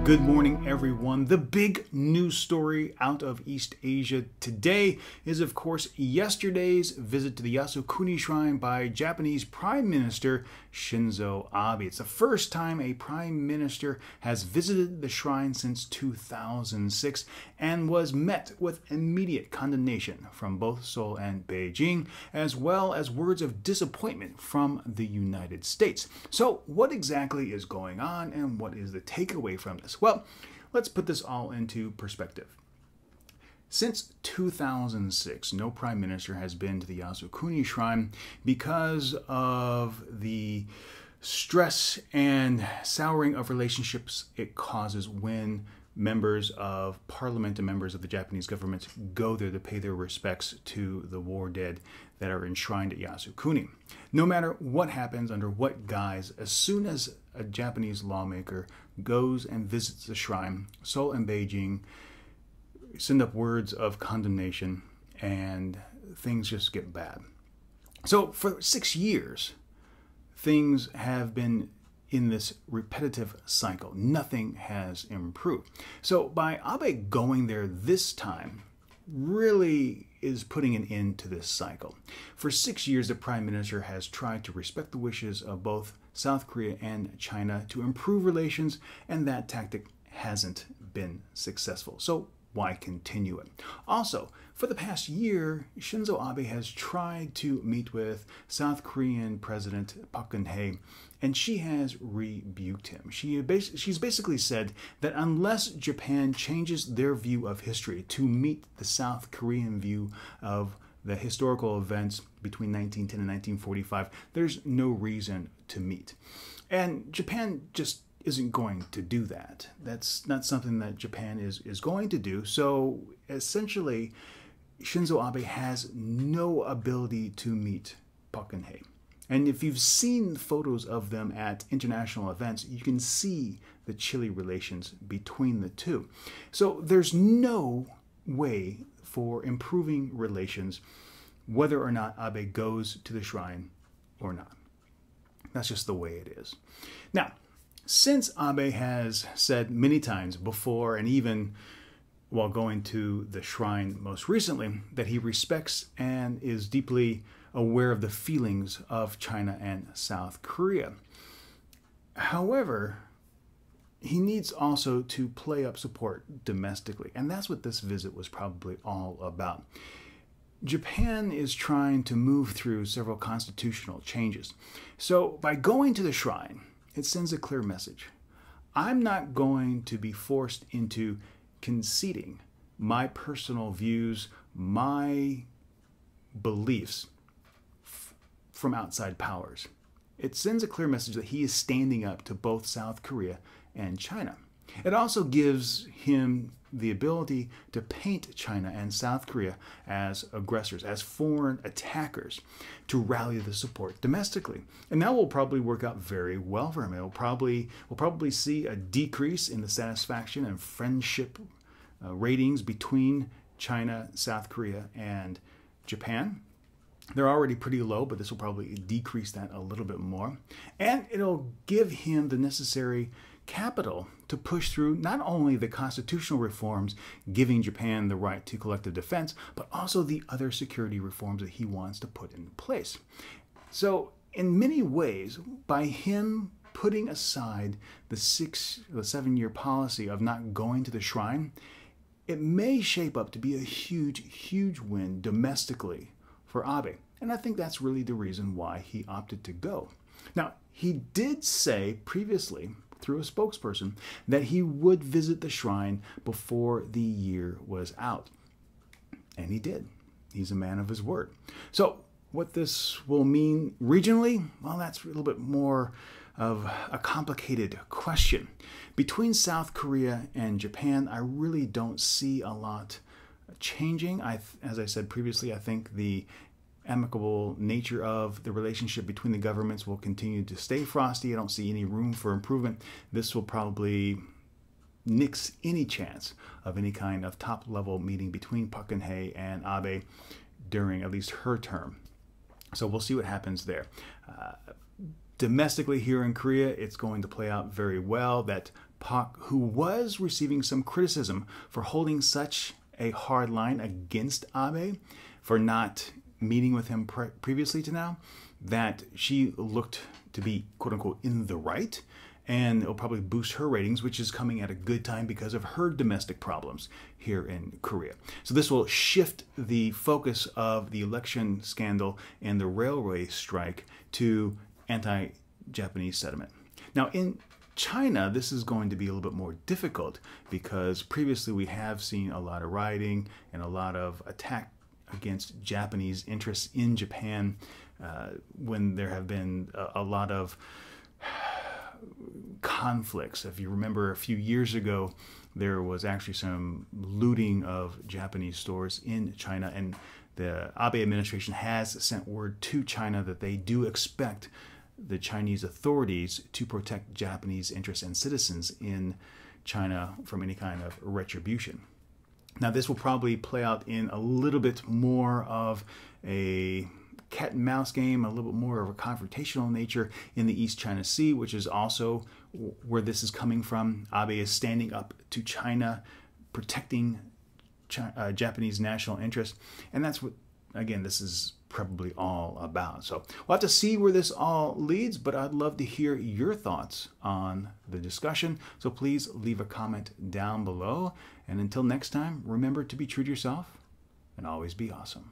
Good morning, everyone. The big news story out of East Asia today is, of course, yesterday's visit to the Yasukuni Shrine by Japanese Prime Minister Shinzo Abe. It's the first time a Prime Minister has visited the shrine since 2006 and was met with immediate condemnation from both Seoul and Beijing, as well as words of disappointment from the United States. So, what exactly is going on and what is the takeaway from this? Well, let's put this all into perspective. Since 2006, no prime minister has been to the Yasukuni Shrine because of the stress and souring of relationships it causes when members of parliament and members of the Japanese government go there to pay their respects to the war dead that are enshrined at Yasukuni. No matter what happens, under what guise, as soon as a Japanese lawmaker goes and visits the shrine, Seoul and Beijing send up words of condemnation and things just get bad. So for 6 years, things have been in this repetitive cycle. Nothing has improved. So by Abe going there this time really is putting an end to this cycle. For 6 years, the Prime Minister has tried to respect the wishes of both South Korea and China to improve relations, and that tactic hasn't been successful. So why continue it? Also, for the past year, Shinzo Abe has tried to meet with South Korean President Park Geun-hye, and she has rebuked him. She's basically said that unless Japan changes their view of history to meet the South Korean view of the historical events between 1910 and 1945, there's no reason to meet. And Japan just isn't going to do that. That's not something that Japan is going to do. So essentially, Shinzo Abe has no ability to meet Park Geun-hye. And if you've seen photos of them at international events, you can see the chilly relations between the two. So there's no way for improving relations whether or not Abe goes to the shrine or not. That's just the way it is. Now, since Abe has said many times before, and even while going to the shrine most recently, that he respects and is deeply aware of the feelings of China and South Korea. However, he needs also to play up support domestically, and that's what this visit was probably all about. Japan is trying to move through several constitutional changes. So by going to the shrine, it sends a clear message. I'm not going to be forced into conceding my personal views, my beliefs from outside powers. It sends a clear message that he is standing up to both South Korea and China. It also gives him the ability to paint China and South Korea as aggressors, as foreign attackers, to rally the support domestically. And that will probably work out very well for him. We'll probably see a decrease in the satisfaction and friendship ratings between China, South Korea, and Japan. They're already pretty low, but this will probably decrease that a little bit more. And it'll give him the necessary capital to push through not only the constitutional reforms giving Japan the right to collective defense, but also the other security reforms that he wants to put in place. So in many ways, by him putting aside the 7-year policy of not going to the shrine, it may shape up to be a huge win domestically for Abe. And I think that's really the reason why he opted to go. Now, he did say previously, through a spokesperson, that he would visit the shrine before the year was out. And he did. He's a man of his word. So what this will mean regionally, well, that's a little bit more of a complicated question. Between South Korea and Japan, I really don't see a lot changing. As I said previously, I think the amicable nature of the relationship between the governments will continue to stay frosty. I don't see any room for improvement. This will probably nix any chance of any kind of top-level meeting between Park Geun-hye and Abe during at least her term. So we'll see what happens there. Domestically here in Korea, it's going to play out very well that who was receiving some criticism for holding such a hard line against Abe, for not meeting with him previously to now, that she looked to be, quote unquote, in the right, and it'll probably boost her ratings, which is coming at a good time because of her domestic problems here in Korea. So this will shift the focus of the election scandal and the railway strike to anti-Japanese sentiment. Now, in China, this is going to be a little bit more difficult because previously we have seen a lot of rioting and a lot of attack against Japanese interests in Japan when there have been a lot of conflicts. If you remember, a few years ago, there was actually some looting of Japanese stores in China, and the Abe administration has sent word to China that they do expect the Chinese authorities to protect Japanese interests and citizens in China from any kind of retribution. Now, this will probably play out in a little bit more of a cat and mouse game, a little bit more of a confrontational nature in the East China Sea, which is also where this is coming from. Abe is standing up to China, protecting Japanese national interests, and that's what, again, this is probably all about. So we'll have to see where this all leads, but I'd love to hear your thoughts on the discussion. So please leave a comment down below. And until next time, remember to be true to yourself and always be awesome.